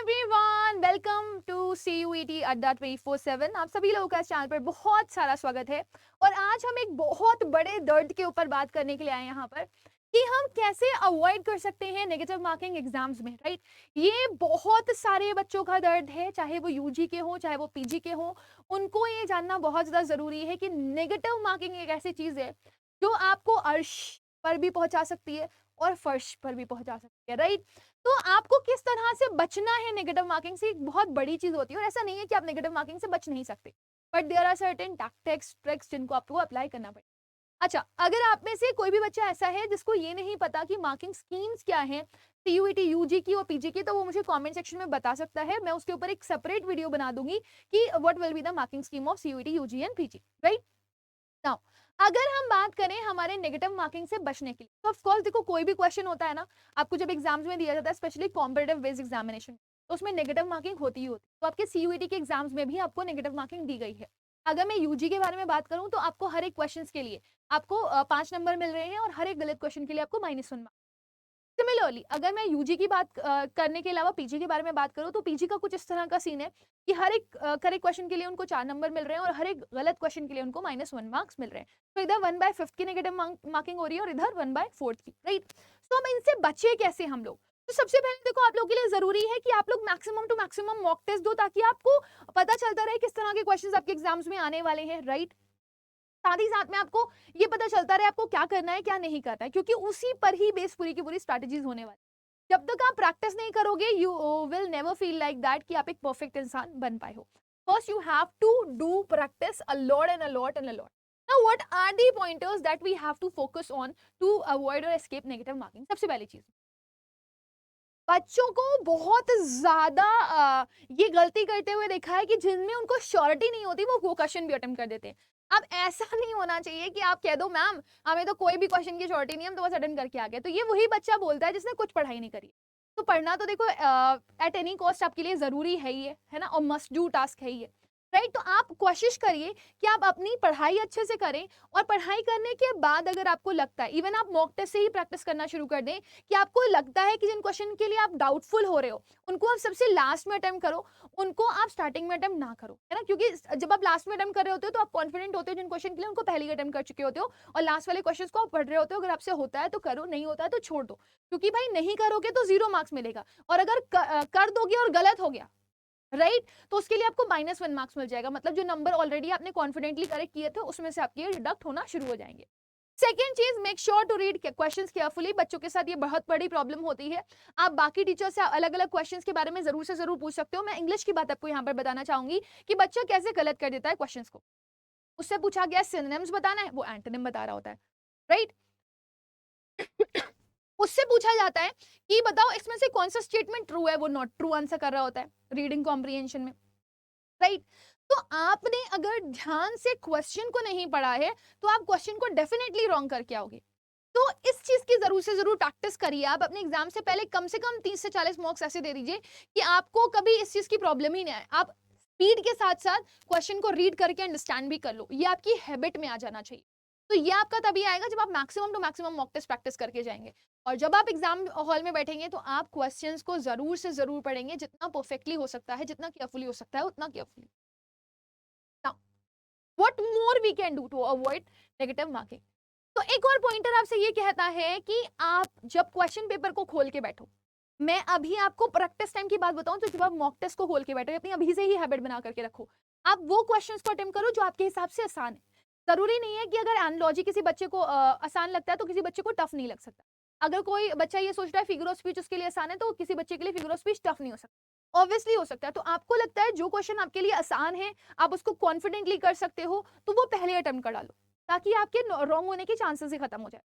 Everyone, welcome to CUET अड्डा 24/7। आप सभी लोगों का इस चैनल पर बहुत सारा स्वागत है। और आज हम एक बहुत बड़े दर्द के ऊपर बात करने के लिए आए हैं यहाँ पर कि हम कैसे अवॉइड कर सकते हैं नेगेटिव मार्किंग एग्जाम्स में, राइट। ये बहुत सारे बच्चों का दर्द है, चाहे वो यूजी के हो चाहे वो पीजी के हो। उनको ये जानना बहुत ज़्यादा ज़रूरी है कि नेगेटिव मार्किंग एक ऐसी चीज़ है जो आपको अर्श पर भी पहुंचा सकती है और फर्श पर भी पहुंचा सकती है, राइट। तो आपको किस तरह से बचना है नेगेटिव मार्किंग से, एक बहुत बड़ी चीज होती है। और ऐसा नहीं है कि आप नेगेटिव मार्किंग से बच नहीं सकते, but there are certain tactics tricks जिनको आपको अप्लाई करना पड़ेगा। अच्छा, अगर आप में से कोई भी बच्चा ऐसा है जिसको ये नहीं पता कि मार्किंग स्कीम्स क्या है CUET यूजी की और पीजी की, तो वो मुझे कमेंट सेक्शन में बता सकता है। मैं उसके ऊपर एक सेपरेट वीडियो बना दूंगी कि what will be the marking scheme of CUET UG and PG, right. Now, अगर हम बात करें हमारे नेगेटिव मार्किंग से बचने की, तो ऑफ कोर्स देखो, कोई भी क्वेश्चन होता है ना, आपको जब एग्जाम्स में दिया जाता है, स्पेशली कॉम्पिटिटिव बेस्ड एग्जामिनेशन, तो उसमें नेगेटिव मार्किंग होती ही होती है। तो आपके CUET के एग्जाम्स में भी आपको नेगेटिव मार्किंग दी गई है। अगर मैं यूजी के बारे में बात करूं तो आपको हर एक क्वेश्चन के लिए आपको 5 नंबर मिल रहे हैं और हर एक गलत क्वेश्चन के लिए आपको -1 मार्क्स। सिमिलरली अगर मैं यूजी की बात करने के अलावा पीजी के बारे में बात करूं, तो पीजी का कुछ इस तरह का सीन है कि हर एक करेक्ट क्वेश्चन के लिए उनको 4 नंबर मिल रहे हैं और हर एक गलत क्वेश्चन के लिए उनको -1 मार्क्स मिल रहे हैं। तो इधर 1/5 की नेगेटिव मार्किंग हो रही है और इधर 1/4 की, राइट। तो हम इनसे बचे कैसे हम लोग? तो सबसे पहले देखो, आप लोग के लिए जरूरी है कि आप लोग maximum to maximum mock test दो, ताकि आपको पता चलता रहे किस तरह के क्वेश्चंस आपके एग्जाम्स में आने वाले हैं, राइट। साथ ही साथ में आपको ये पता चलता रहे आपको क्या करना है क्या नहीं करना है, क्योंकि उसी पर ही बेस पूरी की पूरी स्ट्रैटेजीज होने वाली। जब तक आप प्रैक्टिस नहीं करोगे, you will never feel like that कि आप एक परफेक्ट इंसान बन पाए हो। First you have to do practice a lot and a lot and a lot. Now what are the pointers that we have to focus on to avoid और escape negative marking? सबसे पहली चीज, बच्चों को बहुत ज्यादा ये गलती करते हुए देखा है कि जिनमें उनको श्योरिटी नहीं होती वो क्वेश्चन भी अटेम्प्ट कर देते हैं। अब ऐसा नहीं होना चाहिए कि आप कह दो मैम हमें तो कोई भी क्वेश्चन की श्योरिटी नहीं, हम तो बस अटेम्प्ट करके आ गए। तो ये वही बच्चा बोलता है जिसने कुछ पढ़ाई नहीं करी। तो पढ़ना तो देखो एट एनी कॉस्ट आपके लिए जरूरी है ही है ना, और मस्ट डू टास्क है ही है, राइट। तो आप कोशिश करिए कि आप अपनी पढ़ाई अच्छे से करें, और पढ़ाई करने के बाद अगर आपको लगता है, इवन आप मॉक टेस्ट से ही प्रैक्टिस करना शुरू कर दें, कि आपको लगता है कि जिन क्वेश्चन के लिए आप डाउटफुल हो रहे हो उनको आप सबसे लास्ट में अटेम्प्ट करो, उनको आप स्टार्टिंग में अटेम्प्ट ना करो, है ना। क्योंकि जब आप लास्ट में अटेम्प्ट कर रहे होते हो तो आप कॉन्फिडेंट होते हो जिन क्वेश्चन के लिए उनको पहले ही अटेम्प्ट कर चुके होते हो, और लास्ट वाले क्वेश्चन को आप पढ़ रहे होते हो। अगर आपसे होता है तो करो, नहीं होता है तो छोड़ दो, क्योंकि भाई नहीं करोगे तो 0 मार्क्स मिलेगा, और अगर कर दोगे और गलत हो गया, राइट, तो उसके लिए आपको -1 मार्क्स मिल जाएगा। मतलब जो नंबर ऑलरेडी आपने कॉन्फिडेंटली करेक्ट किए थे उसमें से आपके डिडक्ट होना शुरू हो जाएंगे। सेकेंड चीज, make sure to read questions carefully. बच्चों के साथ ये बहुत बड़ी प्रॉब्लम होती है। आप बाकी टीचर से अलग अलग क्वेश्चंस के बारे में जरूर से जरूर पूछ सकते हो। मैं इंग्लिश की बात आपको यहाँ पर बताना चाहूंगी कि बच्चा कैसे गलत कर देता है क्वेश्चंस को। उससे पूछा गया सिनोनिम्स बताना है, वो एंटोनिम बता रहा होता है, राइट। उससे पूछा जाता है कि बताओ इसमें से कौन सा स्टेटमेंट ट्रू है, वो नॉट ट्रू आंसर कर रहा होता है रीडिंग कॉम्प्रिहेंशन में, राइट। तो आपने अगर ध्यान से क्वेश्चन को नहीं पढ़ा है तो आप क्वेश्चन को डेफिनेटली रॉन्ग करके आओगे। तो इस चीज की जरूर से जरूर प्रैक्टिस करिए। आप अपने एग्जाम से कम 30 से 40 मॉक्स ऐसे दे दीजिए कि आपको कभी इस चीज की प्रॉब्लम ही नहीं आए। आप स्पीड के साथ साथ क्वेश्चन को रीड करके अंडरस्टैंड भी कर लो, ये आपकी हैबिट में आ जाना चाहिए। तो ये आपका तभी आएगा जब आप maximum to maximum mock test practice करके जाएंगे। और जब आप एग्जाम हॉल में बैठेंगे तो आप क्वेश्चंस को जरूर से जरूर पढ़ेंगे, जितना परफेक्टली हो सकता है, जितना केयरफुली हो सकता है उतना carefully. Now what more we can do to avoid negative marking? तो एक और पॉइंटर आपसे ये कहता है कि आप जब क्वेश्चन पेपर को खोल के बैठो, मैं अभी आपको प्रैक्टिस टाइम की बात बताऊं, तो जब आप मॉक टेस्ट को खोल के बैठो, अपनी अभी से ही हैबिट बना करके रखो। आप वो क्वेश्चंस को अटेम्प्ट करो जो आपके हिसाब से आसान है। जरूरी नहीं है कि अगर एनालॉजी किसी बच्चे को आसान लगता है तो किसी बच्चे को टफ नहीं लग सकता। अगर कोई बच्चा ये सोच रहा है फिगर ऑफ स्पीच उसके लिए आसान है, तो किसी बच्चे के लिए फिगर ऑफ स्पीच टफ नहीं हो सकता, ऑब्वियसली हो सकता है। तो आपको लगता है जो क्वेश्चन आपके लिए आसान है, आप उसको कॉन्फिडेंटली कर सकते हो, तो वो पहले अटेम्प्ट कर डालो, ताकि आपके रॉन्ग होने के चांसेस ही खत्म हो जाए।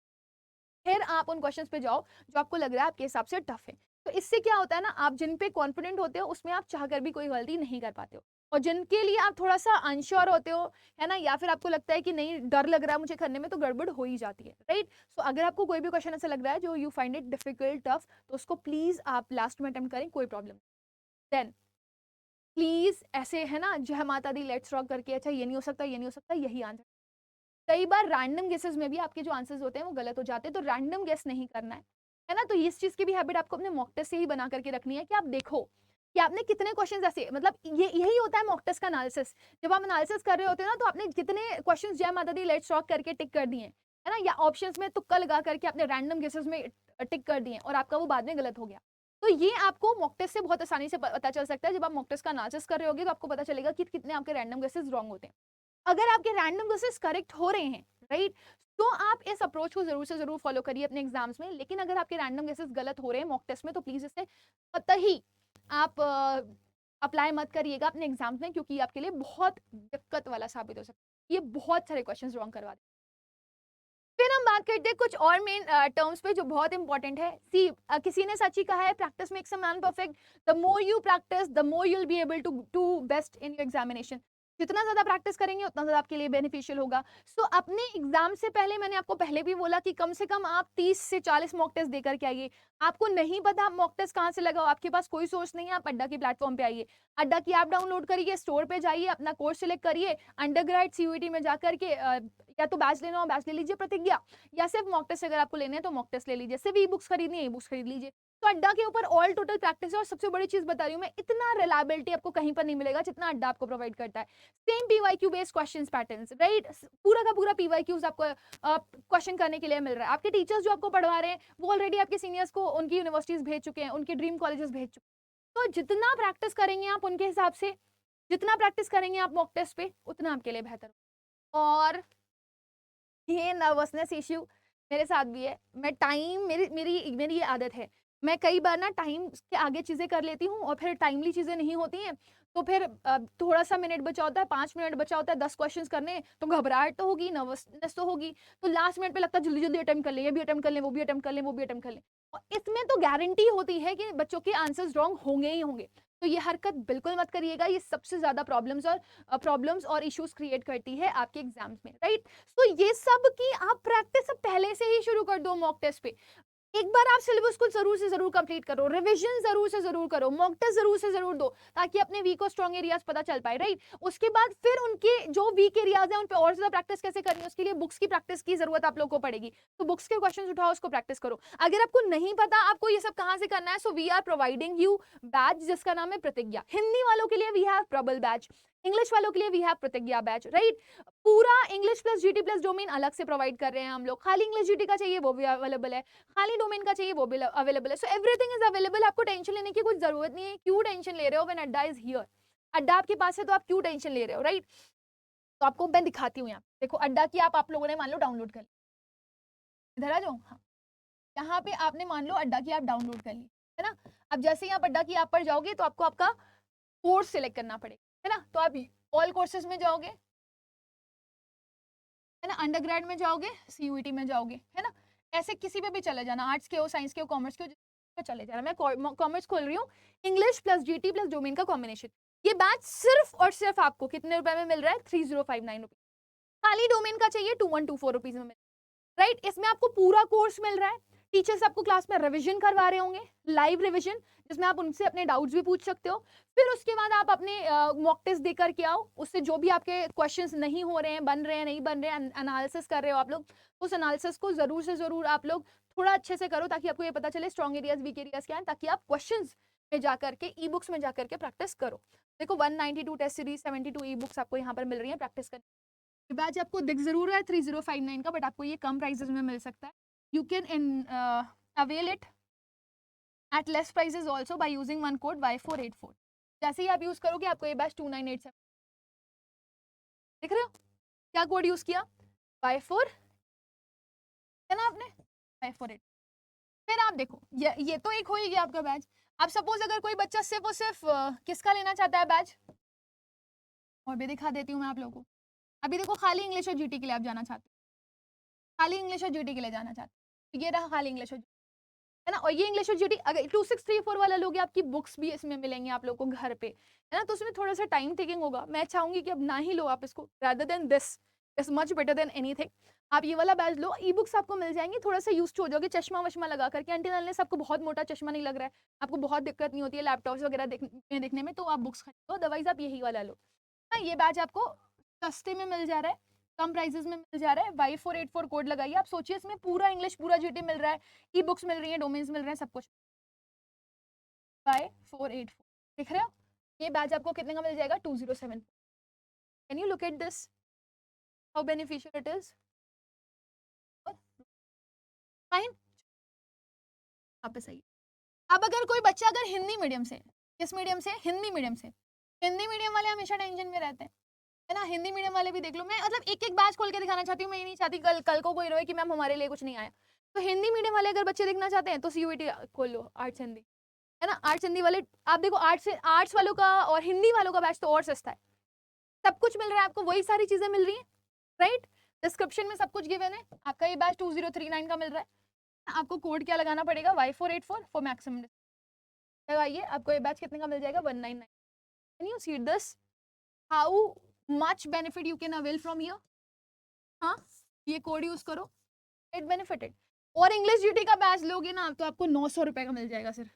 फिर आप उन क्वेश्चंस पे जाओ जो आपको लग रहा है आपके हिसाब से टफ है। तो इससे क्या होता है ना, आप जिन पे कॉन्फिडेंट होते हो उसमें आप चाहकर भी कोई गलती नहीं कर पाते हो, और जिनके लिए आप थोड़ा सा अनश्योर होते हो, है ना, या फिर आपको लगता है कि नहीं डर लग रहा है मुझे करने में, तो गड़बड़ हो ही जाती है, राइट। सो अगर आपको कोई भी क्वेश्चन ऐसा लग रहा है जो you find it difficult tough, तो उसको प्लीज आप लास्ट में अटेम्प्ट करें, कोई प्रॉब्लम। देन प्लीज ऐसे, है ना, जय माता दी लेट्स रॉक करके, अच्छा ये नहीं हो सकता, ये नहीं हो सकता, यही आंसर। कई बार रैंडम गेसेस में भी आपके जो आंसर्स होते हैं वो गलत हो जाते हैं, तो रैंडम गेस नहीं करना है ना। तो इस चीज की भी हैबिट आपको अपने मॉक टेस्ट से ही बना करके रखनी है कि आप देखो कि आपने कितने क्वेश्चंस ऐसे, मतलब ये यही होता है मॉक टेस्ट का एनालिसिस। जब आप एनालिसिस कर रहे होते हैं ना, तो आपने कितने क्वेश्चंस जय माता दी लेट्स टॉक करके टिक कर दिए है ना, या ऑप्शंस में तुक्का लगा करके आपने रैंडम गेसेस में टिक कर दिए और आपका वो बाद में गलत हो गया। तो ये आपको मॉक टेस्ट से बहुत आसानी से पता चल सकता है। जब आप मॉक टेस्ट का एनालिसिस कर रहे होगे तो आपको पता चलेगा कि कितने आपके रैंडम गेसेस रॉन्ग होते हैं। अगर आपके रैंडम गेसेस करेक्ट हो रहे हैं, राइट, तो आप इस अप्रोच को जरूर से जरूर फॉलो करिए अपने एग्जाम्स में। लेकिन अगर आपके रैंडम गेसेस गलत हो रहे हैं मॉक टेस्ट में, तो प्लीज इसे कतई आप अप्लाई मत करिएगा अपने एग्जाम्स में, क्योंकि आपके लिए बहुत दिक्कत वाला साबित हो सकता है। ये बहुत सारे क्वेश्चंस रॉन्ग करवा दे। फिर हम बात करते हैं कुछ और मेन टर्म्स पे जो बहुत इंपॉर्टेंट है। सी किसी ने सच ही कहा है, practice makes a man perfect. The more you practice the more you will be able to best in your examination. जितना ज्यादा प्रैक्टिस करेंगे उतना ज्यादा आपके लिए बेनिफिशियल होगा। सो अपने एग्जाम से पहले मैंने आपको पहले भी बोला कि कम से कम आप 30 से 40 मॉक टेस्ट देकर के आइए। आपको नहीं पता आप मॉक टेस्ट कहाँ से लगाओ, आपके पास कोई सोर्स नहीं है, आप अड्डा की प्लेटफॉर्म पे आइए। अड्डा की ऐप डाउनलोड करिए, स्टोर पे जाइए, अपना कोर्स सिलेक्ट करिए, अंडरग्रेड सीयूईटी में जाकर के या तो बैच लेना हो बैच ले लीजिए प्रतिज्ञा, या सिर्फ मॉक टेस्ट अगर आपको लेने हैं तो मॉक टेस्ट ले लीजिए। सिर्फ ई बुक्स खरीदनी है ई बुक्स खरीद लीजिए। तो अड्डा के ऊपर ऑल टोटल प्रैक्टिस है। और सबसे बड़ी चीज बता रही हूँ मैं, इतना रिलायबिलिटी आपको कहीं पर नहीं मिलेगा जितना अड्डा आपको प्रोवाइड करता है। Same PYQ based questions patterns, right, पूरा का पूरा पीवाईक्यूज आपको क्वेश्चन करने के लिए मिल रहा है। आपके टीचर्स जो आपको पढ़वा रहे हैं वो ऑलरेडी आपके सीनियर्स को उनकी यूनिवर्सिटीज भेज चुके हैं, उनके ड्रीम कॉलेजेस भेज चुके हैं। तो जितना प्रैक्टिस करेंगे आप उनके हिसाब से, जितना प्रैक्टिस करेंगे आप मॉक टेस्ट पे, उतना आपके लिए बेहतर। और ये नर्वसनेस इश्यू मेरे साथ भी है। मैं टाइम मेरी मेरी मेरी ये आदत है, मैं कई बार ना टाइम के आगे चीज़ें कर लेती हूँ और फिर टाइमली चीज़ें नहीं होती हैं। तो फिर थोड़ा सा मिनट बचा होता है, 5 मिनट बचा होता है 10 क्वेश्चंस करने, तो घबराहट तो होगी, नर्वसनेस तो होगी। तो लास्ट मिनट पे लगता है जल्दी जल्दी अटेम्प्ट कर ले, ये भी अटेम्प्ट कर ले, वो भी अटेम्प्ट कर ले, वो भी अटेम्प्ट कर ले। और इसमें तो गारंटी होती है कि बच्चों के आंसर्स रॉन्ग होंगे ही होंगे। तो ये हरकत बिल्कुल मत करिएगा, ये सबसे ज्यादा प्रॉब्लम्स और इश्यूज क्रिएट करती है आपके एग्जाम्स में, राइट। तो ये सब की आप प्रैक्टिस पहले से ही शुरू कर दो मॉक टेस्ट पे। एक बार आप सिलेबस को जरूर से जरूर कंप्लीट करो, रिवीजन जरूर से जरूर करो, मॉक टेस्ट जरूर से जरूर दो, ताकि अपने वीक और स्ट्रॉन्ग एरियाज पता चल पाए, राइट। उसके बाद फिर उनके जो वीक एरियाज हैं उन पे और ज्यादा प्रैक्टिस कैसे करनी है, उसके लिए बुक्स की प्रैक्टिस की जरूरत आप लोग को पड़ेगी। तो बुक्स के क्वेश्चंस उठाओ, उसको प्रैक्टिस करो। अगर आपको नहीं पता आपको ये सब कहां से करना है, so we are providing you batch जिसका नाम है प्रतिज्ञा। हिंदी वालों के लिए we have Prabal batch, English वालों के लिए we have Pratigya batch, right. पूरा English plus GT plus domain अलग से प्रोवाइड कर रहे हैं हम लोग। खाली इंग्लिश जीटी का चाहिए वो भी अवेलेबल है, खाली डोमेन का चाहिए वो भी अवेलेबल है। So everything is available. आपको टेंशन लेने की कोई जरूरत नहीं है। क्यों टेंशन ले रहे हो व्हेन अड्डा इज हियर? अड्डा आपके पास है तो आप क्यों टेंशन ले रहे हो, राइट। तो आपको मैं दिखाती हूँ यहाँ, देखो अड्डा की आप लोगों ने मान लो डाउनलोड कर ली, इधर आ जाओ। हाँ, यहाँ पे आपने मान लो अड्डा की आप डाउनलोड कर ली, है ना। अब जैसे ही आप अड्डा की ऐप पर जाओगे तो आपको आपका कोर्स सिलेक्ट करना पड़ेगा, है ना। तो आप ऑल कोर्सेज में जाओगे, है ना, अंडरग्रेड में जाओगे, सीयूईटी में जाओगे, है ना। ऐसे किसी पे भी चले जाना, आर्ट्स के हो, साइंस के हो, कॉमर्स के हो, पे चले जाना। मैं कॉमर्स खोल रही हूँ, English plus GT plus domain का कॉम्बिनेशन। ये बैच सिर्फ और सिर्फ आपको कितने रुपए में मिल रहा है? 3059 रुपीज। खाली डोमेन का चाहिए 2124 रुपीज में मिल रहा है, राइट। इसमें आपको पूरा कोर्स मिल रहा है। टीचर्स आपको क्लास में रिवीजन करवा रहे होंगे, लाइव रिवीजन, जिसमें आप उनसे अपने डाउट्स भी पूछ सकते हो। फिर उसके बाद आप अपने मॉक टेस्ट दे करके आओ, उससे जो भी आपके क्वेश्चंस नहीं हो रहे हैं, बन रहे हैं, नहीं बन रहे हैं, एनालिसिस कर रहे हो आप लोग, उस एनालिसिस को जरूर से जरूर आप लोग थोड़ा अच्छे से करो, ताकि आपको ये पता चले स्ट्रॉन्ग एरियाज वीक एरियाज क्या है, ताकि आप क्वेश्चंस में जाकर के ई बुक्स में जाकर के प्रैक्टिस करो। देखो 192 टेस्ट सीरीज, 72 ई बुक्स आपको यहाँ पर मिल रही है प्रैक्टिस करने। बैच आपको दिख जरूर है 3059 का, बट आपको ये कम प्राइसेस में मिल सकता है। You can avail it at less prices also by using one code Y484। जैसे ही आप यूज करोगे आपको ये बैच 2987 दिख रहे हो। क्या कोड यूज किया? Y4, है ना आपने, Y48। फिर आप देखो ये तो एक हो ही गया आपका बैच। अब सपोज अगर कोई बच्चा सिर्फ और सिर्फ किसका लेना चाहता है बैच, और भी दिखा देती हूँ मैं आप लोगों को। अभी देखो खाली इंग्लिश और जीटी के लिए आप जाना चाहते हो, खाली इंग्लिश और जीटी के लिए जाना चाहते हो, तो ये रहा खाली इंग्लिश और, है ना। और ये इंग्लिश और जीटी अगर 2634 वाला लोगे, आपकी बुक्स भी इसमें मिलेंगे आप लोगों को घर पे, है ना। तो उसमें थोड़ा सा टाइम टेकिंग होगा। मैं चाहूंगी कि अब ना ही लो आप इसको, rather than this is much better than anything. आप ये वाला बैच लो, ई बुक्स आपको मिल जाएंगी, थोड़ा सा यूज हो जाओगे चश्मा वश्मा लगा करके। आंटी ने सबको बहुत मोटा चश्मा नहीं लग रहा है, आपको बहुत दिक्कत नहीं होती है लैपटॉप्स वगैरह देखने में, तो आप बुक्स खरीदो, अदरवाइज आप यही वाला लो। हाँ, ये बैच आपको सस्ते में मिल जा रहा है, कम प्राइसेस में मिल जा रहा है। Y484 कोड लगाइए। आप सोचिए इसमें पूरा इंग्लिश पूरा जीटी मिल रहा है, ई बुक्स मिल रही है, डोमेन्स मिल रहे हैं, सब कुछ। Y484 दिख रहे हो? ये बैच आपको कितने का मिल जाएगा? 207। Can you look at this, how beneficial it is? Fine, आप पे सही। अब अगर कोई बच्चा अगर हिंदी मीडियम से, किस मीडियम से? हिंदी मीडियम से। हिंदी मीडियम वाले हमेशा टेंशन में रहते हैं, है ना? हिंदी मीडियम वाले भी देख लो, मैं मतलब एक एक बैच खोल के दिखाना चाहती हूँ, मैं ये नहीं चाहती कल कल को कोई रोए कि मैम हमारे लिए कुछ नहीं आया। तो हिंदी मीडियम वाले अगर बच्चे देखना चाहते हैं तो सीयूईटी खोल लो, आर्ट्स हिंदी, है ना? आर्ट्स हिंदी वाले आप देखो, आर्ट्स वालों का और हिंदी वालों का बैच तो और सस्ता है, सब कुछ मिल रहा है आपको, वही सारी चीजें मिल रही है, राइट? डिस्क्रिप्शन में सब कुछ गिवन है। आपका ये बैच 2039 का मिल रहा है। आपको कोड क्या लगाना पड़ेगा? Y484 for maximum. लगाइए, आपको ये बैच कितने का मिल जाएगा? 199। Can you see this, how much benefit you can avail from here? हाँ, ये कोड यूज करो, इट बेनिफिटेड। और इंग्लिश जीटी का बैच लोगे ना तो आपको 900 रुपए का मिल जाएगा सिर्फ।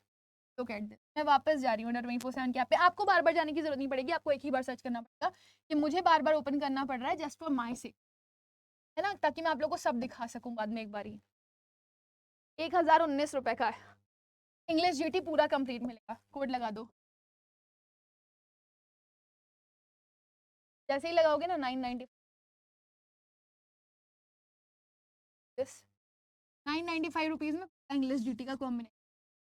तो कैट दे, मैं वापस जा रही हूँ अंडर 24/7 के ऐप पे। आपको बार बार जाने की जरूरत नहीं पड़ेगी, आपको एक ही बार सर्च करना पड़ेगा कि मुझे बार बार ओपन करना पड़ रहा है जस्ट फॉर माई सेक, है ना? ताकि मैं आप लोग को सब दिखा सकूं बाद में एक बारी। 1019 रुपए का है, इंग्लिश जीटी पूरा कंप्लीट मिलेगा। कोड लगा दो, जैसे ही लगाओगे ना 990 ₹995 में इंग्लिश जीटी का कॉम्बिनेशन,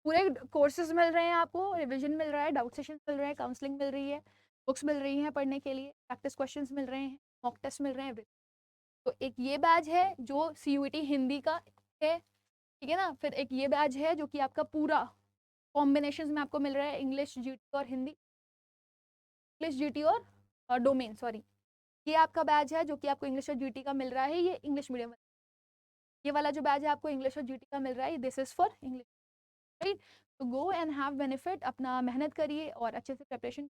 पूरे कोर्सेज मिल रहे हैं आपको, रिवीजन मिल रहा है, डाउट सेशन मिल रहा है, काउंसलिंग मिल रही है, बुक्स मिल रही हैं पढ़ने के लिए, प्रैक्टिस क्वेश्चंस मिल रहे हैं, मॉक टेस्ट मिल रहे हैं। तो एक ये बैच है जो सीयूईटी हिंदी का है, ठीक है ना? फिर एक ये बैच है जो कि आपका पूरा कॉम्बिनेशन में आपको मिल रहा है, इंग्लिश जीटी और हिंदी, इंग्लिश जीटी और डोमेन, सॉरी। ये आपका बैच है जो कि आपको इंग्लिश और जीटी का मिल रहा है, ये इंग्लिश मीडियम। ये वाला जो बैच है आपको इंग्लिश और जीटी का मिल रहा है, this is for English, right? तो गो एंड हैव बेनिफिट, अपना मेहनत करिए और अच्छे से प्रिपरेशन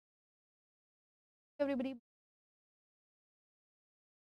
एवरीबडी।